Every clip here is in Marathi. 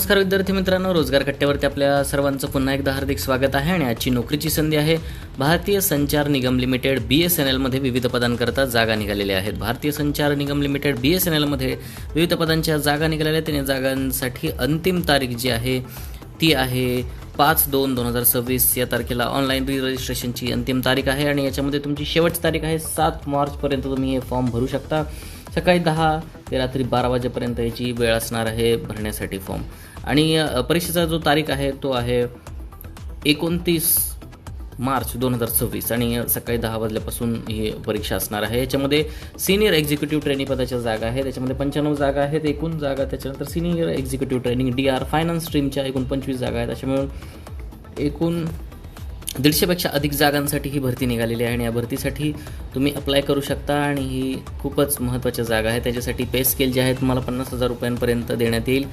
नमस्कार विद्यार्थी मित्रांनो, रोजगार कट्ट्यावरती आपल्या सर्वांचं पुन्हा एकदा हार्दिक स्वागत आहे. आणि आजची नोकरीची संधी आहे. भारतीय संचार निगम लिमिटेड BSNL मध्ये विविध पदांकरता जागा निघालेल्या आहेत. भारतीय संचार निगम लिमिटेड BSNL मध्ये विविध पदांच्या जागा निघालेल्या आहेत. आणि जागांसाठी अंतिम तारीख जी आहे ती आहे 5/2/2026 या तारखेला ऑनलाईन रजिस्ट्रेशनची अंतिम तारीख आहे. आणि याच्यामध्ये तुमची शेवटची तारीख आहे 7 मार्चपर्यंत तुम्ही हे फॉर्म भरू शकता. सकाळी 10 ते रात्री 12 वाजेपर्यंत याची वेळ असणार आहे भरण्यासाठी फॉर्म. आणि परीक्षेचा जो तारीख आहे तो आहे 29 मार्च 2026 आणि सकाळी 10 वाजल्यापासून ही परीक्षा असणार आहे. याच्यामध्ये सिनियर एक्झिक्युटिव्ह ट्रेनिंग पदाच्या जागा आहेत. त्याच्यामध्ये 95 जागा आहेत एकूण जागा. त्याच्यानंतर senior executive training DR finance स्ट्रीमच्या एकूण 25 जागा आहेत. अशा मिळून एकूण 150पेक्षा अधिक जागांसाठी ही भरती निघालेली आहे. आणि या भरतीसाठी तुम्ही अप्लाय करू शकता. आणि ही खूपच महत्त्वाच्या जागा आहे. त्याच्यासाठी पे स्केल जे आहे तुम्हाला 50,000 रुपयांपर्यंत देण्यात येईल.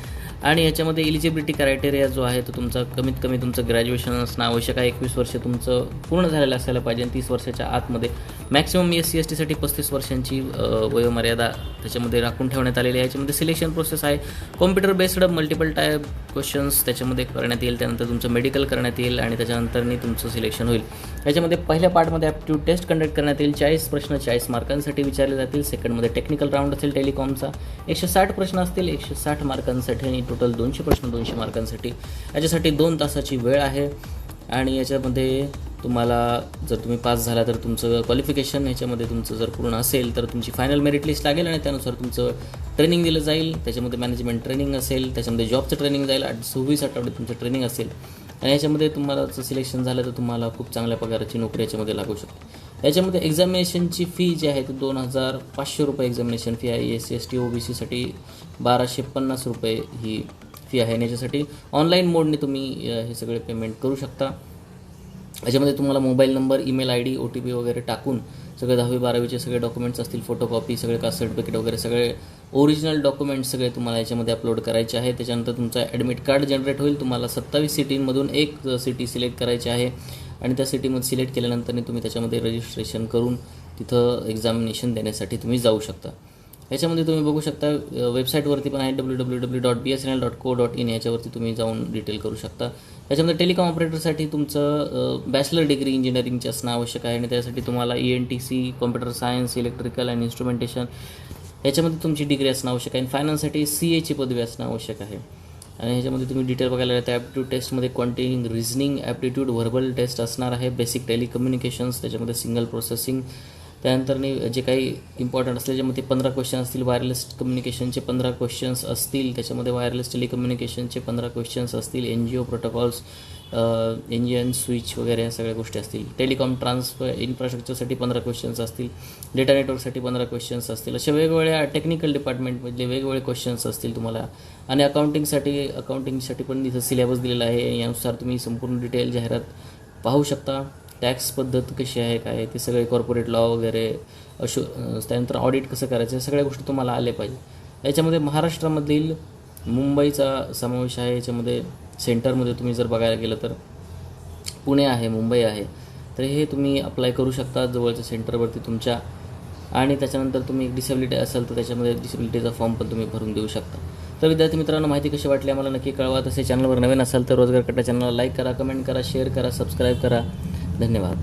आणि याच्यामध्ये इलिजिबिलिटी क्रायटेरिया जो आहे तो तुमचा कमीत कमी तुमचं ग्रॅज्युएशन असणं आवश्यक आहे. 21 वर्ष तुमचं पूर्ण झालेलं असायला पाहिजे. 30 वर्षाच्या आतमध्ये मॅक्सिमम SC/ST साठी 35 वर्षांची वयोमर्यादा त्याच्यामध्ये राखून ठेवण्यात आलेली आहे. याच्यामध्ये सिलेक्शन प्रोसेस आहे computer based multiple type questions त्याच्यामध्ये करण्यात येईल. त्यानंतर तुमचं मेडिकल करण्यात येईल आणि त्याच्यानंतरनी तुमचं सिलेक्शन होईल. याच्यामध्ये पहिल्या पार्टमध्ये ॲप्टिट्यूड टेस्ट कंडक्ट करण्यात येईल. 40 प्रश्न 40 मार्कांसाठी विचारले जातील. सेकंडमध्ये टेक्निकल राऊंड असेल टेलिकॉमचा. 160 प्रश्न असतील 160 मार्कांसाठी. आणि टोटल 200 प्रश्न 200 मार्कांसाठी. याच्यासाठी 2 तासाची वेळ आहे. आणि याच्यामध्ये तुम्हाला जर तुम्ही पास झाला तर तुमचं क्वालिफिकेशन याच्यामध्ये तुमचं जर पूर्ण असेल तर तुमची फायनल मेरिट लिस्ट लागेल. आणि त्यानुसार तुमचं ट्रेनिंग दिलं जाईल. त्याच्यामध्ये मॅनेजमेंट ट्रेनिंग असेल. त्याच्यामध्ये जॉबचं ट्रेनिंग जाईल. 26 आठवडे तुमचं ट्रेनिंग असेल. आणि याच्यामध्ये तुम्हाला जर सिलेक्शन झालं तर तुम्हाला खूप चांगल्या पगाराची नोकरी याच्यामध्ये लागू शकते. याच्यामध्ये एक्झामिनेशनची फी जी आहे ती 2,500 रुपये एक्झामिनेशन फी आहे. SC/ST OBCसाठी 1,250 रुपये ही फी आहे. आणि याच्यासाठी ऑनलाईन मोडने तुम्ही हे सगळे पेमेंट करू शकता. याच्यामध्ये तुम्हाला mobile number, email ID, OTP वगैरे टाकून सगळे 10वी 12वीचे सगळे डॉक्युमेंट्स असतील, फोटोकॉपी, सगळे कास्ट सर्टिफिकेट वगैरे सगळे ओरिजिनल डॉक्युमेंट्स सगळे तुम्हाला याच्यामध्ये अपलोड करायचे आहे. त्याच्यानंतर तुमचा ॲडमिट कार्ड जनरेट होईल. तुम्हाला 27 सिटींमधून एक सिटी सिलेक्ट करायची आहे. आणि त्या सिटीमध्ये सिलेक्ट केल्यानंतर तुम्ही त्याच्यामध्ये रजिस्ट्रेशन करून तिथं एक्झामिनेशन देण्यासाठी तुम्ही जाऊ शकता. याच्यामध्ये तुम्ही बघू शकता वेबसाईटवरती पण आहे www.bsnl.co.in याच्यावरती तुम्ही जाऊन डिटेल करू शकता. याच्यामध्ये टेलिकॉम ऑपरेटरसाठी तुमचं बॅचलर डिग्री इंजिनिअरिंगची असणं आवश्यक आहे. आणि त्यासाठी तुम्हाला ENTC, कॉम्प्युटर सायन्स, इलेक्ट्रिकल आणि इन्स्ट्रुमेंटेशन याच्यामध्ये तुमची डिग्री असणं आवश्यक आहे. आणि फायनान्ससाठी CA ची पदवी असणं आवश्यक आहे. आणि ह्याच्यामध्ये तुम्ही डिटेल बघायला लागता ॲप्टिट्यूड टेस्टमध्ये क्वांटिटिंग, रिझनिंग ॲप्टिट्यूड, व्हर्बल टेस्ट असणार आहे. बेसिक टेलिकम्युनिकेशन्स, त्याच्यामध्ये सिंगल प्रोसेसिंग. त्यानंतर जे काही इम्पॉर्टंट असले ज्यामध्ये 15 क्वेश्चन असतील. वायरलेस कम्युनिकेशनचे 15 क्वेश्चन्स असतील. त्याच्यामध्ये वायरलेस टेलिकम्युनिकेशनचे 15 क्वेश्चन्स असतील. NGO प्रोटोकॉल्स, NGN स्विच वगैरे ह्या सगळ्या गोष्टी असतील. टेलिकॉम ट्रान्सफर इन्फ्रास्ट्रक्चरसाठी 15 क्वेश्चन्स असतील. डेटा नेटवर्कसाठी 15 क्वेश्चन्स असतील. अशा वेगवेगळ्या टेक्निकल डिपार्टमेंटमधले वेगवेगळे क्वेश्चन्स असतील तुम्हाला. आणि अकाउंटिंगसाठी पण इथं सिलेबस दिलेला आहे. यानुसार तुम्ही संपूर्ण डिटेल जाहिरात पाहू शकता. टॅक्स पद्धत कशी आहे काय ते सगळे कॉर्पोरेट लॉ वगैरे त्यानंतर ऑडिट कसं करायचं, सगळ्या गोष्टी तुम्हाला आल्या पाहिजे. याच्यामध्ये महाराष्ट्रामधील मुंबईचा समावेश आहे. याच्यामध्ये सेंटरमध्ये तुम्ही जर बघायला गेलं तर पुणे आहे, मुंबई आहे. तर हे तुम्ही अप्लाय करू शकता जवळच्या सेंटरवरती तुमच्या. आणि त्याच्यानंतर तुम्ही डिसेबिलिटी असेल तर त्याच्यामध्ये डिसेबिलिटीचा फॉर्म पण तुम्ही भरून देऊ शकता. तर विद्यार्थी मित्रांनो, माहिती कशी वाटली आम्हाला नक्की कळवा. तसे चॅनलवर नवीन असाल तर रोजगार कट्टा चॅनलला लाईक करा, कमेंट करा, शेअर करा, सबस्क्राईब करा. धन्यवाद.